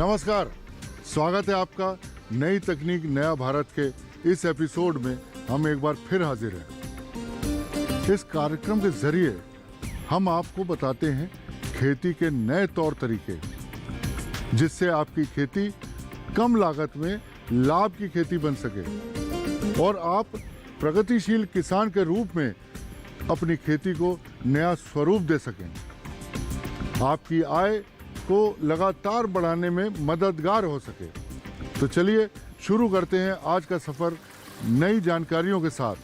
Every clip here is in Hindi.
नमस्कार, स्वागत है आपका नई तकनीक नया भारत के इस एपिसोड में। हम एक बार फिर हाजिर हैं। इस कार्यक्रम के जरिए हम आपको बताते हैं खेती के नए तौर तरीके, जिससे आपकी खेती कम लागत में लाभ की खेती बन सके और आप प्रगतिशील किसान के रूप में अपनी खेती को नया स्वरूप दे सकें, आपकी आय को लगातार बढ़ाने में मददगार हो सके। तो चलिए शुरू करते हैं आज का सफर नई जानकारियों के साथ।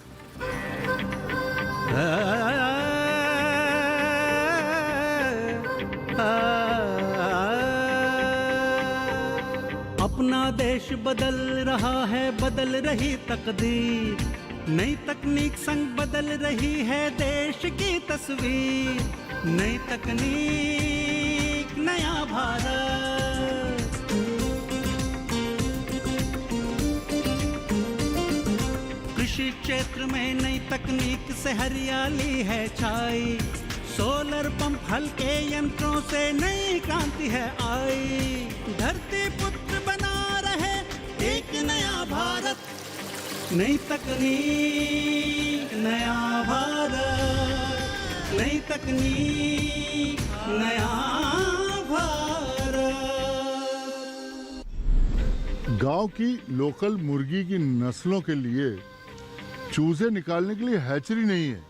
अपना देश बदल रहा है, बदल रही तकदीर, नई तकनीक संग बदल रही है देश की तस्वीर। नई तकनीक नया भारत, कृषि क्षेत्र में नई तकनीक से हरियाली है छाई, सोलर पंप हल्के यंत्रों से नई क्रांति है आई। धरती पुत्र बना रहे एक नया भारत, नई तकनीक नया भारत, नई तकनीक नया भारत। गांव की लोकल मुर्गी की नस्लों के लिए चूजे निकालने के लिए हैचरी नहीं है,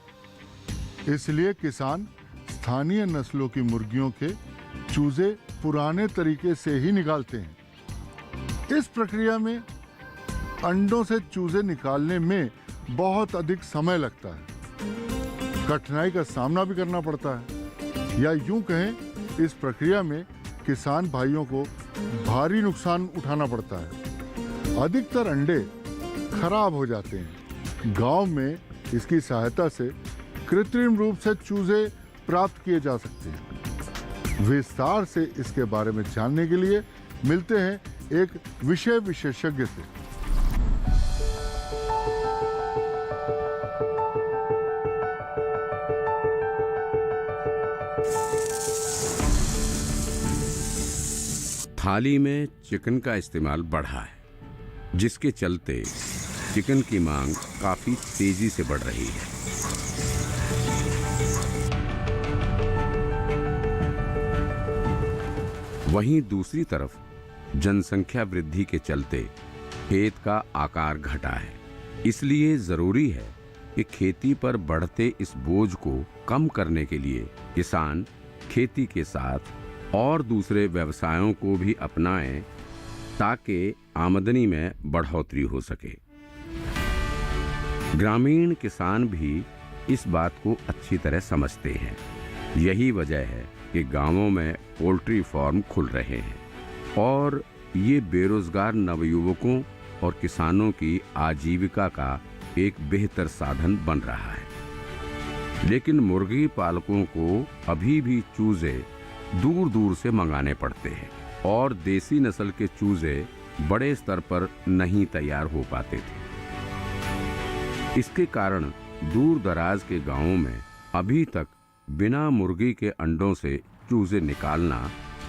इसलिए किसान स्थानीय नस्लों की मुर्गियों के चूजे पुराने तरीके से ही निकालते हैं। इस प्रक्रिया में अंडों से चूजे निकालने में बहुत अधिक समय लगता है, कठिनाई का सामना भी करना पड़ता है, या यूं कहें इस प्रक्रिया में किसान भाइयों को भारी नुकसान उठाना पड़ता है। अधिकतर अंडे खराब हो जाते हैं। गांव में इसकी सहायता से कृत्रिम रूप से चूजे प्राप्त किए जा सकते हैं। विस्तार से इसके बारे में जानने के लिए मिलते हैं एक विषय विशेषज्ञ से। थाली में चिकन का इस्तेमाल बढ़ा है, जिसके चलते चिकन की मांग काफी तेजी से बढ़ रही है। वहीं दूसरी तरफ जनसंख्या वृद्धि के चलते खेत का आकार घटा है। इसलिए जरूरी है कि खेती पर बढ़ते इस बोझ को कम करने के लिए किसान खेती के साथ और दूसरे व्यवसायों को भी अपनाएं, ताकि आमदनी में बढ़ोतरी हो सके। ग्रामीण किसान भी इस बात को अच्छी तरह समझते हैं। यही वजह है कि गांवों में पोल्ट्री फार्म खुल रहे हैं और ये बेरोजगार नवयुवकों और किसानों की आजीविका का एक बेहतर साधन बन रहा है। लेकिन मुर्गी पालकों को अभी भी चूजे दूर दूर से मंगाने पड़ते हैं और देसी नस्ल के चूजे बड़े स्तर पर नहीं तैयार हो पाते थे। इसके कारण दूर दराज के गांवों में अभी तक बिना मुर्गी के अंडों से चूजे निकालना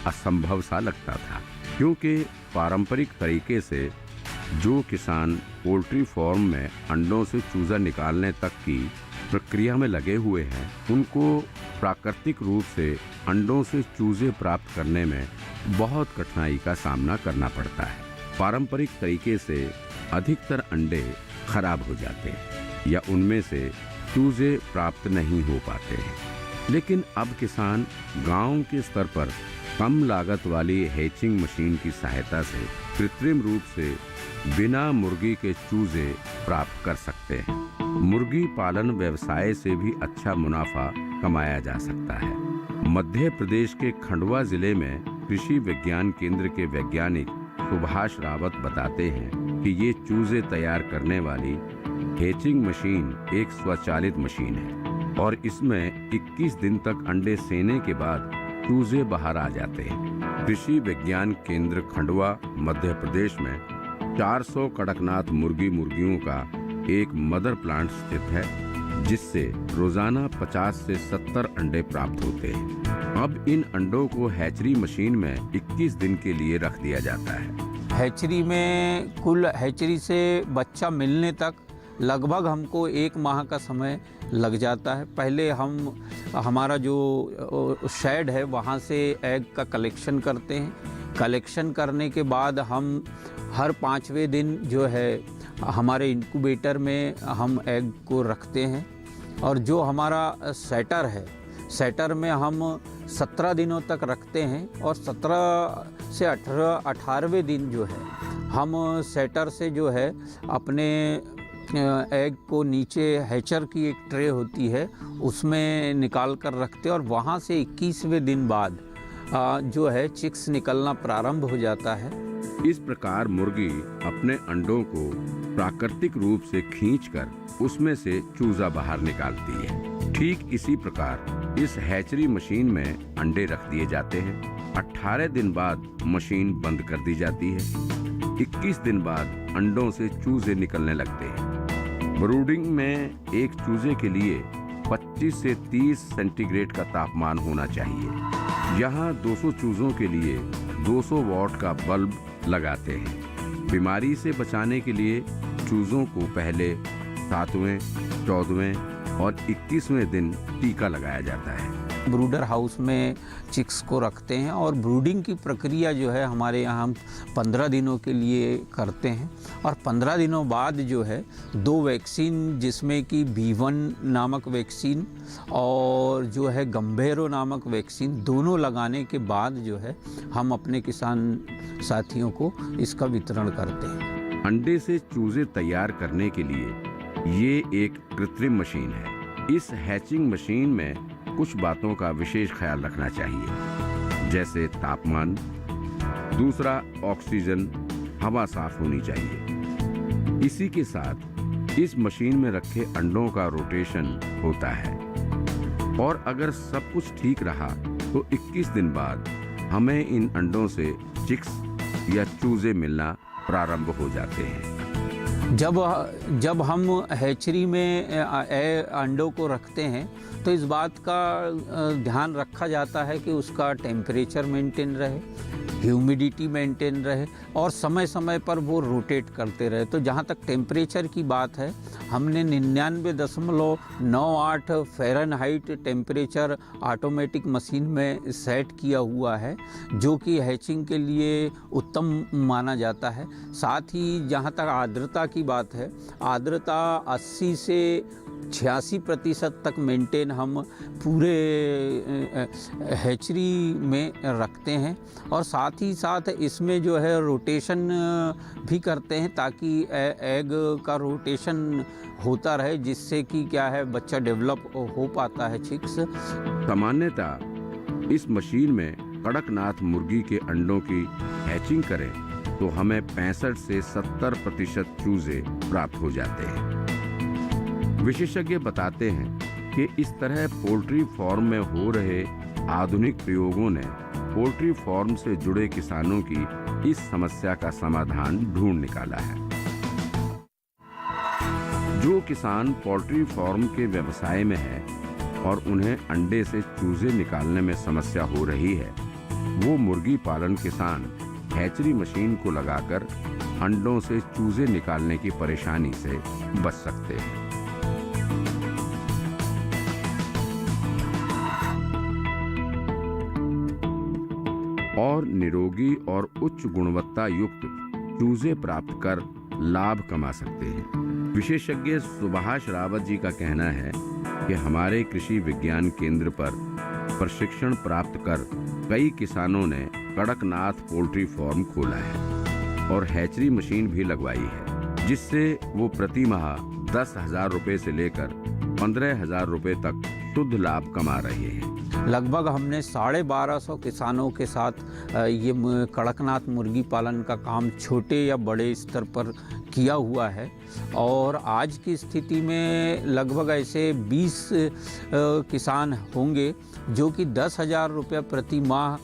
असंभव सा लगता था, क्योंकि पारंपरिक तरीके से जो किसान पोल्ट्री फार्म में अंडों से चूजा निकालने तक की प्रक्रिया में लगे हुए हैं, उनको प्राकृतिक रूप से अंडों से चूजे प्राप्त करने में बहुत कठिनाई का सामना करना पड़ता है। पारंपरिक तरीके से अधिकतर अंडे खराब हो जाते हैं या उनमें से चूजे प्राप्त नहीं हो पाते हैं। लेकिन अब किसान गांव के स्तर पर कम लागत वाली हैचिंग मशीन की सहायता से कृत्रिम रूप से बिना मुर्गी के चूजे प्राप्त कर सकते हैं। मुर्गी पालन व्यवसाय से भी अच्छा मुनाफा कमाया जा सकता है। मध्य प्रदेश के खंडवा जिले में कृषि विज्ञान केंद्र के वैज्ञानिक सुभाष रावत बताते हैं कि ये चूजे तैयार करने वाली हैचिंग मशीन एक स्वचालित मशीन है और इसमें 21 दिन तक अंडे सेने के बाद चूजे बाहर आ जाते हैं। कृषि विज्ञान केंद्र खंडवा मध्य प्रदेश में 400 कड़कनाथ मुर्गियों का एक मदर प्लांट स्थित है, जिससे रोजाना 50 से 70 अंडे प्राप्त होते हैं अब इन अंडों को हैचरी मशीन में 21 दिन के लिए रख दिया जाता है। हैचरी में कुल हैचरी से बच्चा मिलने तक लगभग हमको 1 माह का समय लग जाता है। पहले हम हमारा जो शेड है वहाँ से एग का कलेक्शन करते हैं। कलेक्शन करने के बाद हम हर 5वें दिन जो है हमारे इंक्यूबेटर में हम एग को रखते हैं। और जो हमारा सेटर है, सेटर में हम 17 दिनों तक रखते हैं और 17 से 18वें दिन जो है हम सेटर से जो है अपने एग को नीचे हैचर की एक ट्रे होती है उसमें निकाल कर रखते हैं और वहाँ से 21वें दिन बाद जो है चिक्स निकलना प्रारंभ हो जाता है। इस प्रकार मुर्गी अपने अंडों को प्राकृतिक रूप से खींचकर उसमें से चूजा बाहर निकालती है। ठीक इसी प्रकार इस हैचरी मशीन में अंडे रख दिए जाते हैं। 18 दिन बाद मशीन बंद कर दी जाती है। 21 दिन बाद अंडों से चूजे निकलने लगते हैं। ब्रूडिंग में एक चूजे के लिए 25 से 30 सेंटीग्रेड का तापमान होना चाहिए। यहाँ 200 चूजों के लिए 200 वॉट का बल्ब लगाते हैं। बीमारी से बचाने के लिए चूजों को पहले 7वें, 14वें और 21वें दिन टीका लगाया जाता है। ब्रूडर हाउस में चिक्स को रखते हैं और ब्रूडिंग की प्रक्रिया जो है हमारे यहाँ हम 15 दिनों के लिए करते हैं और 15 दिनों बाद जो है 2 वैक्सीन जिसमें कि B1 नामक वैक्सीन और जो है गंभीरो नामक वैक्सीन दोनों लगाने के बाद जो है हम अपने किसान साथियों को इसका वितरण करते हैं। अंडे से चूजे तैयार करने के लिए ये एक कृत्रिम मशीन है। इस हैचिंग मशीन में कुछ बातों का विशेष ख्याल रखना चाहिए, जैसे तापमान, दूसरा ऑक्सीजन, हवा साफ होनी चाहिए। इसी के साथ इस मशीन में रखे अंडों का रोटेशन होता है और अगर सब कुछ ठीक रहा तो 21 दिन बाद हमें इन अंडों से चिक्स या चूजे मिलना प्रारंभ हो जाते हैं। जब हम हैचरी में अंडों को रखते हैं तो इस बात का ध्यान रखा जाता है कि उसका टेम्परेचर मेंटेन रहे, ह्यूमिडिटी मेंटेन रहे और समय समय पर वो रोटेट करते रहे। तो जहाँ तक टेम्परेचर की बात है, हमने 99.98 फ़ारेनहाइट टेम्परेचर ऑटोमेटिक मशीन में सेट किया हुआ है, जो कि हैचिंग के लिए उत्तम माना जाता है। साथ ही जहाँ तक आर्द्रता की बात है, आर्द्रता 80 से 86% तक मेंटेन हम पूरे हैचरी में रखते हैं और साथ ही साथ इसमें जो है रोटेशन भी करते हैं ताकि एग का रोटेशन होता रहे, जिससे कि क्या है बच्चा डेवलप हो पाता है चिक्स। सामान्यतः इस मशीन में कड़कनाथ मुर्गी के अंडों की हैचिंग करें तो हमें 65 से 70% चूजे प्राप्त हो जाते हैं। विशेषज्ञ बताते हैं कि इस तरह पोल्ट्री फार्म में हो रहे आधुनिक प्रयोगों ने पोल्ट्री फार्म से जुड़े किसानों की इस समस्या का समाधान ढूंढ निकाला है। जो किसान पोल्ट्री फार्म के व्यवसाय में है और उन्हें अंडे से चूजे निकालने में समस्या हो रही है, वो मुर्गी पालन किसान हैचरी मशीन को लगाकर अंडों से चूजे निकालने की परेशानी से बच सकते हैं। और निरोगी और उच्च गुणवत्ता युक्त चूजे प्राप्त कर लाभ कमा सकते हैं। विशेषज्ञ सुभाष रावत जी का कहना है कि हमारे कृषि विज्ञान केंद्र पर प्रशिक्षण प्राप्त कर कई किसानों ने कड़कनाथ पोल्ट्री फार्म खोला है और हैचरी मशीन भी लगवाई है, जिससे वो प्रति माह 10,000 रुपए से लेकर 15,000 रुपए तक शुद्ध लाभ कमा रहे हैं। लगभग हमने 1250 किसानों के साथ ये कड़कनाथ मुर्गी पालन का काम छोटे या बड़े स्तर पर किया हुआ है और आज की स्थिति में लगभग ऐसे 20 किसान होंगे जो कि 10,000 रुपये प्रति माह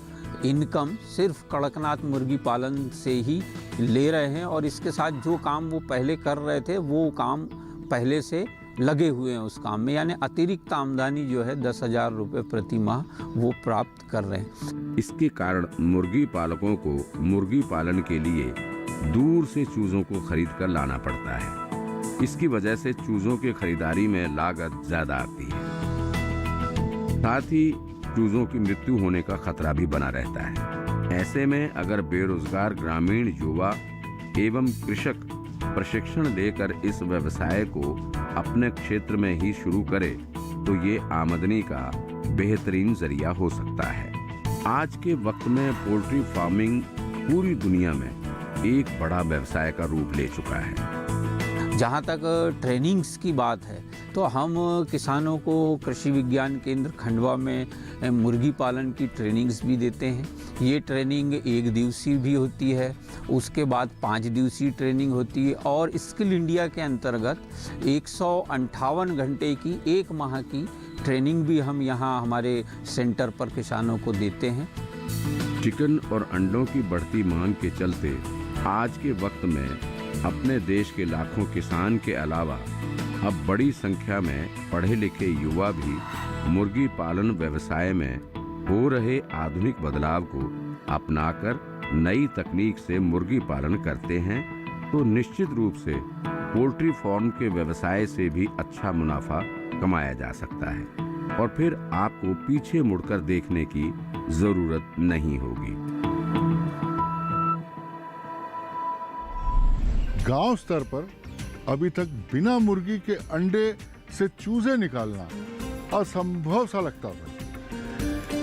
इनकम सिर्फ कड़कनाथ मुर्गी पालन से ही ले रहे हैं और इसके साथ जो काम वो पहले कर रहे थे वो काम पहले से लगे हुए हैं उस काम में, यानी अतिरिक्त आमदनी जो है 10,000 रुपये प्रति माह वो प्राप्त कर रहे हैं। इसके कारण मुर्गी पालकों को मुर्गी पालन के लिए दूर से चूजों को खरीद कर लाना पड़ता है। इसकी वजह से चूजों की खरीदारी में लागत ज्यादा आती है, साथ ही चूजों की मृत्यु होने का खतरा भी बना रहता है। ऐसे में अगर बेरोजगार ग्रामीण युवा एवं कृषक प्रशिक्षण लेकर इस व्यवसाय को अपने क्षेत्र में ही शुरू करे तो ये आमदनी का बेहतरीन जरिया हो सकता है। आज के वक्त में पोल्ट्री फार्मिंग पूरी दुनिया में एक बड़ा व्यवसाय का रूप ले चुका है। जहाँ तक ट्रेनिंग्स की बात है तो हम किसानों को कृषि विज्ञान केंद्र खंडवा में मुर्गी पालन की ट्रेनिंग्स भी देते हैं। ये ट्रेनिंग 1 दिवसीय भी होती है, उसके बाद 5 दिवसीय ट्रेनिंग होती है और स्किल इंडिया के अंतर्गत 158 घंटे की 1 माह की ट्रेनिंग भी हम यहाँ हमारे सेंटर पर किसानों को देते हैं। चिकन और अंडों की बढ़ती मांग के चलते आज के वक्त में अपने देश के लाखों किसान के अलावा अब बड़ी संख्या में पढ़े लिखे युवा भी मुर्गी पालन व्यवसाय में हो रहे आधुनिक बदलाव को अपनाकर नई तकनीक से मुर्गी पालन करते हैं, तो निश्चित रूप से पोल्ट्री फार्म के व्यवसाय से भी अच्छा मुनाफा कमाया जा सकता है और फिर आपको पीछे मुड़कर देखने की जरूरत नहीं होगी। गांव स्तर पर अभी तक बिना मुर्गी के अंडे से चूजे निकालना असंभव सा लगता था,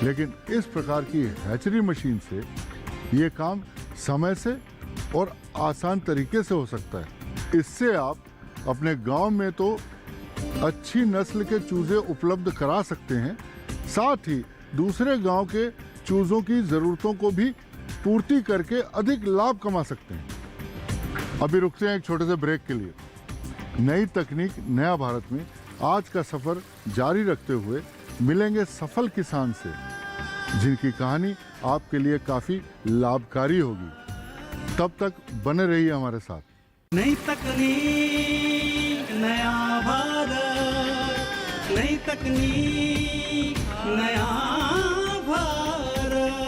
लेकिन इस प्रकार की हैचरी मशीन से ये काम समय से और आसान तरीके से हो सकता है। इससे आप अपने गांव में तो अच्छी नस्ल के चूजे उपलब्ध करा सकते हैं, साथ ही दूसरे गांव के चूजों की जरूरतों को भी पूर्ति करके अधिक लाभ कमा सकते हैं। अभी रुकते हैं एक छोटे से ब्रेक के लिए। नई तकनीक नया भारत में आज का सफर जारी रखते हुए मिलेंगे सफल किसान से, जिनकी कहानी आपके लिए काफी लाभकारी होगी। तब तक बने रहिए हमारे साथ। नई तकनीक नया भारत, नई तकनीक नया भारत।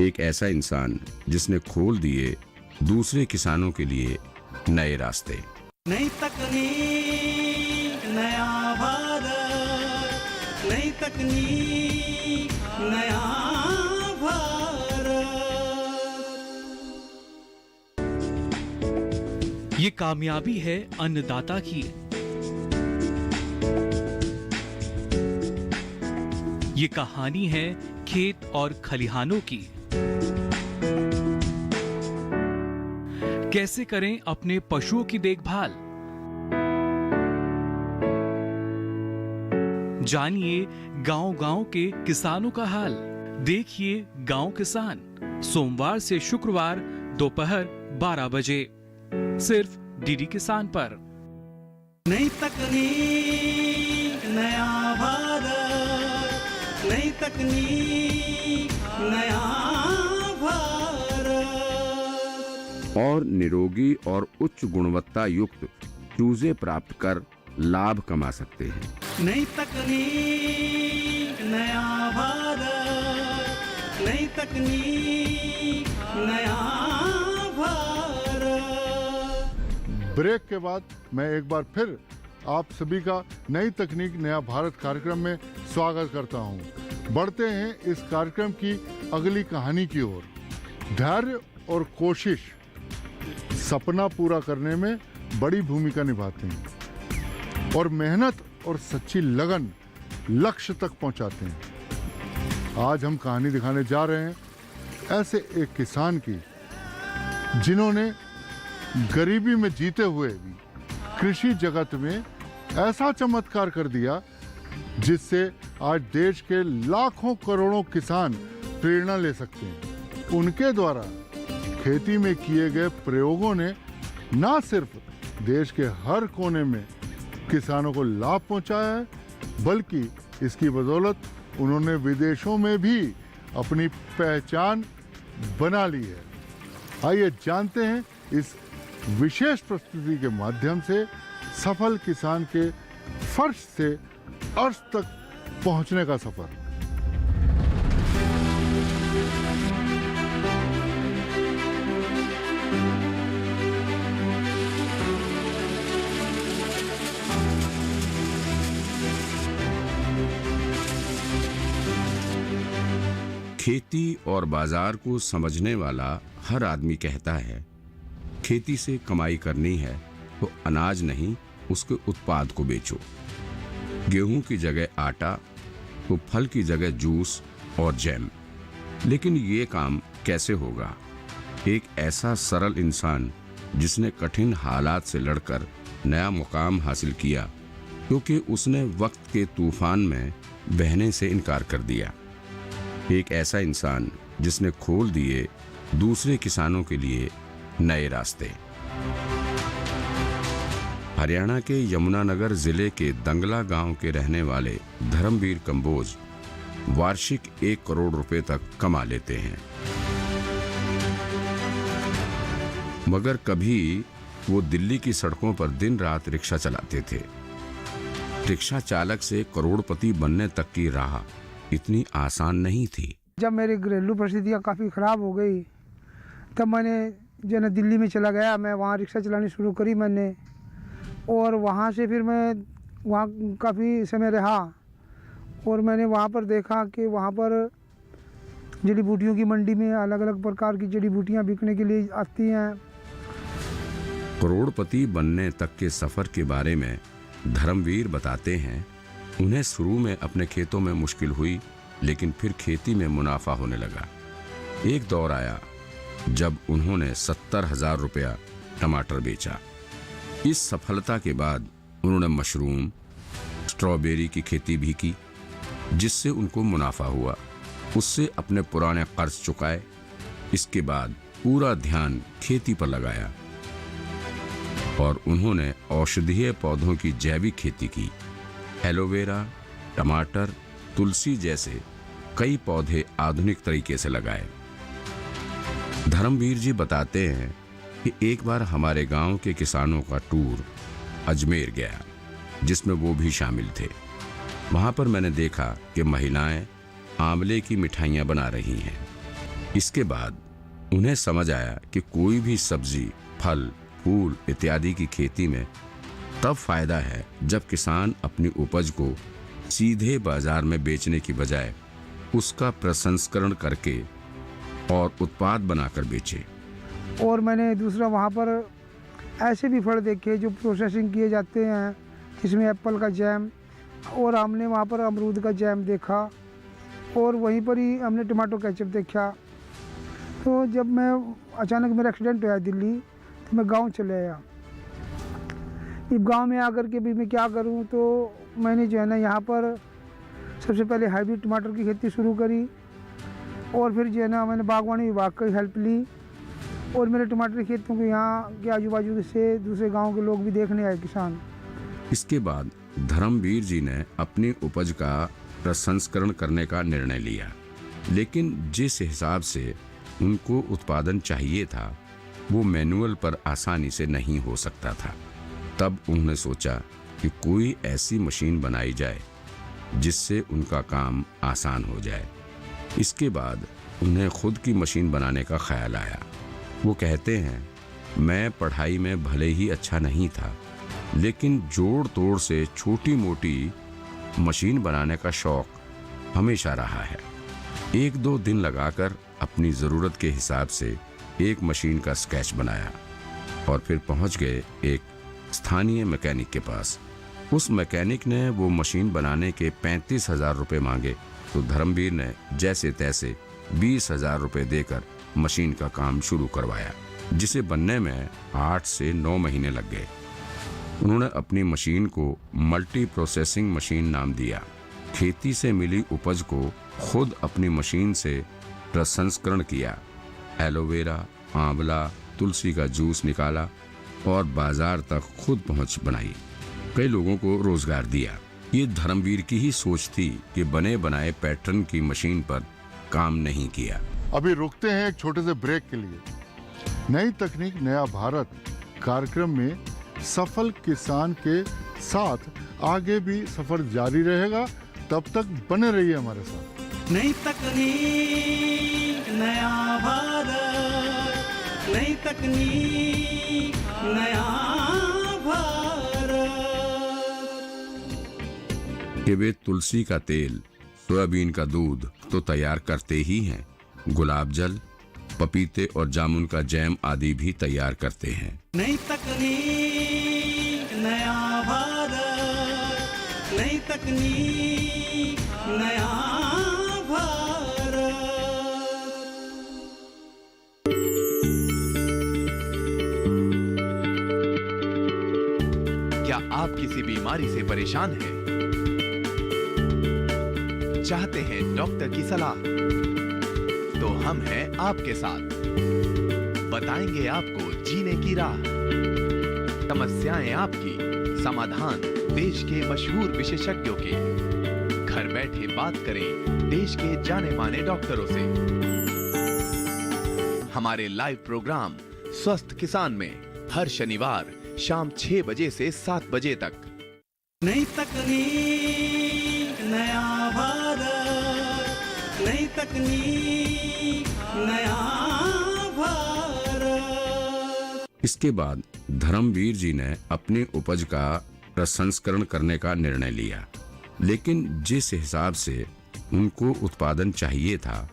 एक ऐसा इंसान जिसने खोल दिए दूसरे किसानों के लिए नए रास्ते। नई तकनीक नया भारत, नई तकनीक नया भारत। ये कामयाबी है अन्नदाता की, ये कहानी है खेत और खलिहानों की। कैसे करें अपने पशुओं की देखभाल, जानिए गांव-गांव के किसानों का हाल। देखिए गांव किसान, सोमवार से शुक्रवार दोपहर 12 बजे सिर्फ डीडी किसान पर। नई तकनीक नया भारत, नई तकनीक नया भारत। और निरोगी और उच्च गुणवत्ता युक्त चूजे प्राप्त कर लाभ कमा सकते हैं। नई तकनीक नया भारत, नई तकनीक नया भारत। ब्रेक के बाद मैं एक बार फिर आप सभी का नई तकनीक नया भारत कार्यक्रम में स्वागत करता हूं। बढ़ते हैं इस कार्यक्रम की अगली कहानी की ओर। धैर्य और कोशिश सपना पूरा करने में बड़ी भूमिका निभाते हैं और मेहनत और सच्ची लगन लक्ष्य तक पहुंचाते हैं। आज हम कहानी दिखाने जा रहे हैं ऐसे एक किसान की, जिन्होंने गरीबी में जीते हुए भी कृषि जगत में ऐसा चमत्कार कर दिया जिससे आज देश के लाखों करोड़ों किसान प्रेरणा ले सकते हैं। उनके द्वारा खेती में किए गए प्रयोगों ने न सिर्फ देश के हर कोने में किसानों को लाभ पहुंचाया है, बल्कि इसकी बदौलत उन्होंने विदेशों में भी अपनी पहचान बना ली है। आइए जानते हैं इस विशेष प्रस्तुति के माध्यम से सफल किसान के फर्श से अर्श तक पहुंचने का सफर। खेती और बाजार को समझने वाला हर आदमी कहता है, खेती से कमाई करनी है तो अनाज नहीं, उसके उत्पाद को बेचो। गेहूं की जगह आटा तो फल की जगह जूस और जैम। लेकिन ये काम कैसे होगा? एक ऐसा सरल इंसान जिसने कठिन हालात से लड़कर नया मुकाम हासिल किया क्योंकि उसने वक्त के तूफान में बहने से इनकार कर दिया। एक ऐसा इंसान जिसने खोल दिए दूसरे किसानों के लिए नए रास्ते। हरियाणा के यमुनानगर जिले के दंगला गांव के रहने वाले धर्मवीर कंबोज वार्षिक 1 करोड़ रुपए तक कमा लेते हैं, मगर कभी वो दिल्ली की सड़कों पर दिन रात रिक्शा चलाते थे। रिक्शा चालक से करोड़पति बनने तक की राह इतनी आसान नहीं थी। जब मेरी घरेलू परिस्थितियाँ काफ़ी ख़राब हो गई तब मैंने जो है दिल्ली में चला गया। मैं वहाँ रिक्शा चलानी शुरू करी मैंने, और वहाँ से फिर मैं वहाँ काफ़ी समय रहा और मैंने वहाँ पर देखा कि वहाँ पर जड़ी बूटियों की मंडी में अलग अलग प्रकार की जड़ी बूटियाँ बिकने के लिए आती हैं। करोड़पति बनने तक के सफर के बारे में धर्मवीर बताते हैं, उन्हें शुरू में अपने खेतों में मुश्किल हुई, लेकिन फिर खेती में मुनाफा होने लगा। एक दौर आया जब उन्होंने 70,000 रुपया टमाटर बेचा। इस सफलता के बाद उन्होंने मशरूम, स्ट्रॉबेरी की खेती भी की, जिससे उनको मुनाफा हुआ। उससे अपने पुराने कर्ज चुकाए। इसके बाद पूरा ध्यान खेती पर लगाया और उन्होंने औषधीय पौधों की जैविक खेती की। एलोवेरा, टमाटर, तुलसी जैसे कई पौधे आधुनिक तरीके से लगाए। धर्मवीर जी बताते हैं कि एक बार हमारे गांव के किसानों का टूर अजमेर गया, जिसमें वो भी शामिल थे। वहां पर मैंने देखा कि महिलाएं आंवले की मिठाइयां बना रही हैं। इसके बाद उन्हें समझ आया कि कोई भी सब्जी, फल, फूल इत्यादि की खेती में तब फायदा है जब किसान अपनी उपज को सीधे बाजार में बेचने की बजाय उसका प्रसंस्करण करके और उत्पाद बनाकर बेचे। और मैंने दूसरा वहाँ पर ऐसे भी फल देखे जो प्रोसेसिंग किए जाते हैं, जिसमें एप्पल का जैम, और हमने वहाँ पर अमरूद का जैम देखा, और वहीं पर ही हमने टमाटो केचप देखा। तो जब मैं अचानक मेरा एक्सीडेंट हुआ दिल्ली, तो मैं गांव चले आया। अब गांव में आकर के भी मैं क्या करूं, तो मैंने जो है ना यहाँ पर सबसे पहले हाइब्रिड टमाटर की खेती शुरू करी, और फिर जो है ना मैंने बागवानी विभाग की हेल्प ली, और मेरे टमाटर की खेतों को यहाँ के आजू बाजू से दूसरे गाँव के लोग भी देखने आए, किसान। इसके बाद धर्मवीर जी ने अपनी उपज का प्रसंस्करण करने का निर्णय लिया, लेकिन जिस हिसाब से उनको उत्पादन चाहिए था वो मैनुअल पर आसानी से नहीं हो सकता था। तब उन्होंने सोचा कि कोई ऐसी मशीन बनाई जाए जिससे उनका काम आसान हो जाए। इसके बाद उन्हें खुद की मशीन बनाने का ख्याल आया। वो कहते हैं, मैं पढ़ाई में भले ही अच्छा नहीं था, लेकिन जोड़ तोड़ से छोटी मोटी मशीन बनाने का शौक हमेशा रहा है। 1-2 दिन लगाकर अपनी ज़रूरत के हिसाब से एक मशीन का स्केच बनाया और फिर पहुंच गए एक स्थानीय मैकेनिक के पास। उस मैकेनिक ने वो मशीन बनाने के 35,000 रुपये मांगे, तो धर्मवीर ने जैसे तैसे 20,000 रुपये देकर मशीन का काम शुरू करवाया, जिसे बनने में 8 से 9 महीने लग गए। उन्होंने अपनी मशीन को मल्टी प्रोसेसिंग मशीन नाम दिया। खेती से मिली उपज को खुद अपनी मशीन से प्रसंस्करण किया। एलोवेरा, आंवला, तुलसी का जूस निकाला और बाजार तक खुद पहुंच बनाई। कई लोगों को रोजगार दिया। ये धर्मवीर की ही सोच थी कि बने बनाए पैटर्न की मशीन पर काम नहीं किया। अभी रुकते हैं एक छोटे से ब्रेक के लिए। नई तकनीक, नया भारत कार्यक्रम में सफल किसान के साथ आगे भी सफर जारी रहेगा। तब तक बने रहिए हमारे साथ। नई तकनीक नया भारत, नई तकनीक नया भारत। कि वे तुलसी का तेल, सोयाबीन का दूध तो तैयार करते ही हैं, गुलाब जल, पपीते और जामुन का जैम आदि भी तैयार करते हैं। नई तकनीक नया भारत, नई तकनीक नया भारत। क्या आप किसी बीमारी से परेशान हैं? चाहते हैं डॉक्टर की सलाह? तो हम हैं आपके साथ, बताएंगे आपको जीने की राह। समस्याएं आपकी, समाधान देश के मशहूर विशेषज्ञों के। घर बैठे बात करें देश के जाने माने डॉक्टरों से। हमारे लाइव प्रोग्राम स्वस्थ किसान में हर शनिवार शाम 6 बजे से 7 बजे तक। नई तकनीक नया भारत, नई तकनीक नया भारत। इसके बाद धर्मवीर जी ने अपनी उपज का प्रसंस्करण करने का निर्णय लिया, लेकिन जिस हिसाब से उनको उत्पादन चाहिए था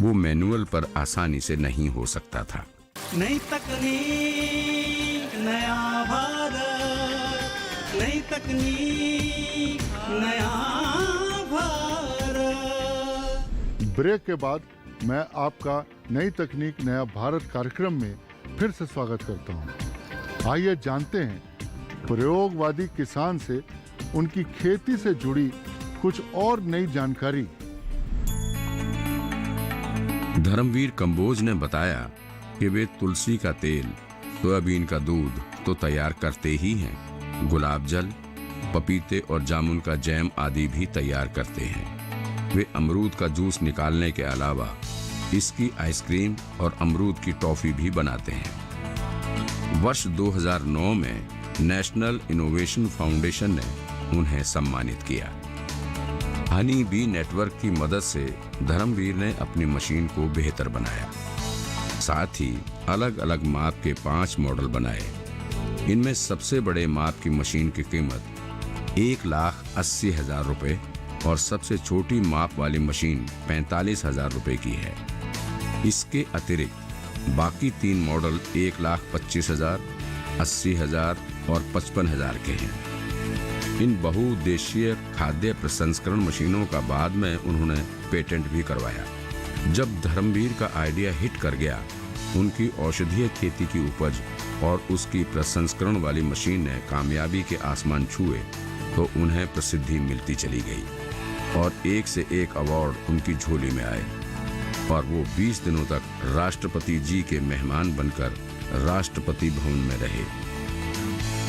वो मैनुअल पर आसानी से नहीं हो सकता था। नई तकनीक नया भारत, नई तकनीक नया भारत। ब्रेक के बाद मैं आपका नई तकनीक नया भारत कार्यक्रम में फिर से स्वागत करता हूं। आइए जानते हैं प्रयोगवादी किसान से उनकी खेती से जुड़ी कुछ और नई जानकारी। धर्मवीर कंबोज ने बताया कि वे तुलसी का तेल, सोयाबीन का दूध तो तैयार करते ही हैं, गुलाब जल, पपीते और जामुन का जैम आदि भी तैयार करते हैं। वे अमरूद का जूस निकालने के अलावा इसकी आइसक्रीम और अमरूद की टॉफी भी बनाते हैं। वर्ष 2009 में नेशनल इनोवेशन फाउंडेशन ने उन्हें सम्मानित किया। हनी बी नेटवर्क की मदद से धर्मवीर ने अपनी मशीन को बेहतर बनाया। साथ ही अलग अलग माप के 5 मॉडल बनाए। इनमें सबसे बड़े माप की मशीन की कीमत 1,80,000 रुपए और सबसे छोटी माप वाली मशीन 45,000 रुपए की है। इसके अतिरिक्त बाकी 3 मॉडल 1,25,000, 80,000 और 55,000 के हैं। इन बहुउद्देशीय खाद्य प्रसंस्करण मशीनों का बाद में उन्होंने पेटेंट भी करवाया। जब धर्मवीर का आइडिया हिट कर गया, उनकी औषधीय खेती की उपज और उसकी प्रसंस्करण वाली मशीन ने कामयाबी के आसमान छुए तो उन्हें प्रसिद्धि मिलती चली गई और एक से एक अवार्ड उनकी झोली में आए और वो 20 दिनों तक राष्ट्रपति जी के मेहमान बनकर राष्ट्रपति भवन में रहे।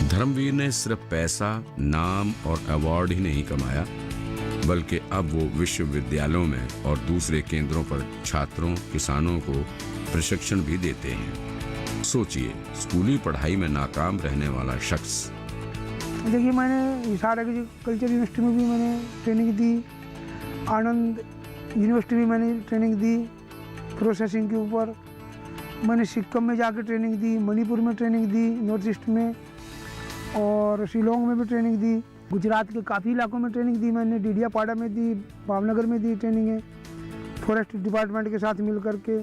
धर्मवीर ने सिर्फ पैसा, नाम और अवार्ड ही नहीं कमाया, बल्कि अब वो विश्वविद्यालयों में और दूसरे केंद्रों पर छात्रों, किसानों को प्रशिक्षण भी देते हैं। सोचिए, स्कूली पढ़ाई में नाकाम रहने वाला शख्स। देखिए, मैंने हिसार एग्रीकल्चर यूनिवर्सिटी में भी मैंने ट्रेनिंग दी, आनंद यूनिवर्सिटी में मैंने ट्रेनिंग दी प्रोसेसिंग के ऊपर। मैंने सिक्किम में जाकर ट्रेनिंग दी, मणिपुर में ट्रेनिंग दी, नॉर्थ ईस्ट में, और शिलोंग में भी ट्रेनिंग दी। गुजरात के काफ़ी इलाकों में ट्रेनिंग दी मैंने, डीडियापाड़ा में दी, भावनगर में दी ट्रेनिंग है, फॉरेस्ट डिपार्टमेंट के साथ मिल करके,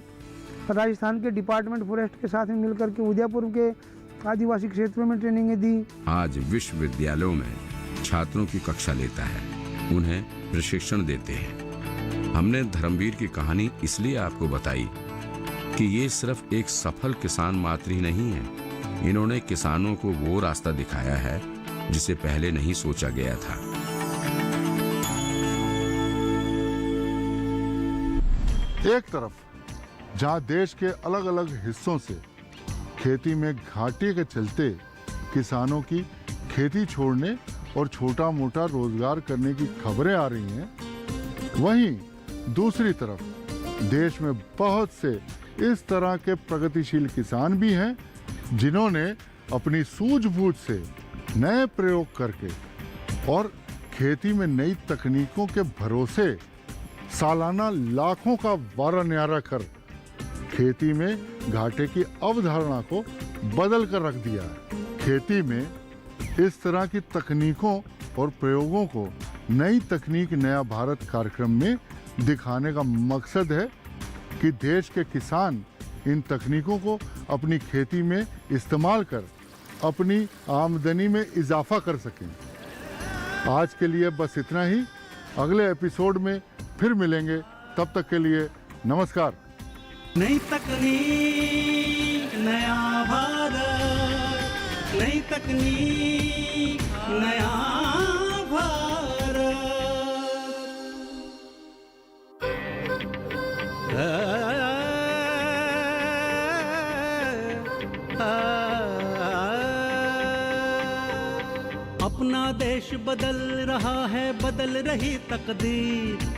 राजस्थान के डिपार्टमेंट फॉरेस्ट के साथ मिल करके, उदयपुर के आदिवासी क्षेत्रों में ट्रेनिंग दी। आज विश्वविद्यालयों में छात्रों की कक्षा लेता है, उन्हें प्रशिक्षण देते हैं। हमने धर्मवीर की कहानी इसलिए आपको बताई कि ये सिर्फ एक सफल किसान मात्र ही नहीं है, इन्होंने किसानों को वो रास्ता दिखाया है जिसे पहले नहीं सोचा गया था। एक तरफ जहां देश के अलग अलग हिस्सों से खेती में घाटे के चलते किसानों की खेती छोड़ने और छोटा मोटा रोजगार करने की खबरें आ रही हैं, वहीं दूसरी तरफ देश में बहुत से इस तरह के प्रगतिशील किसान भी हैं जिन्होंने अपनी सूझबूझ से नए प्रयोग करके और खेती में नई तकनीकों के भरोसे सालाना लाखों का वारा न्यारा कर खेती में घाटे की अवधारणा को बदल कर रख दिया है। खेती में इस तरह की तकनीकों और प्रयोगों को नई तकनीक नया भारत कार्यक्रम में दिखाने का मकसद है कि देश के किसान इन तकनीकों को अपनी खेती में इस्तेमाल कर अपनी आमदनी में इजाफा कर सकें। आज के लिए बस इतना ही। अगले एपिसोड में फिर मिलेंगे, तब तक के लिए नमस्कार। नई तकनीक नया भारत, नई तकनीक नया भारत। अपना देश बदल रहा है, बदल रही तकदीर।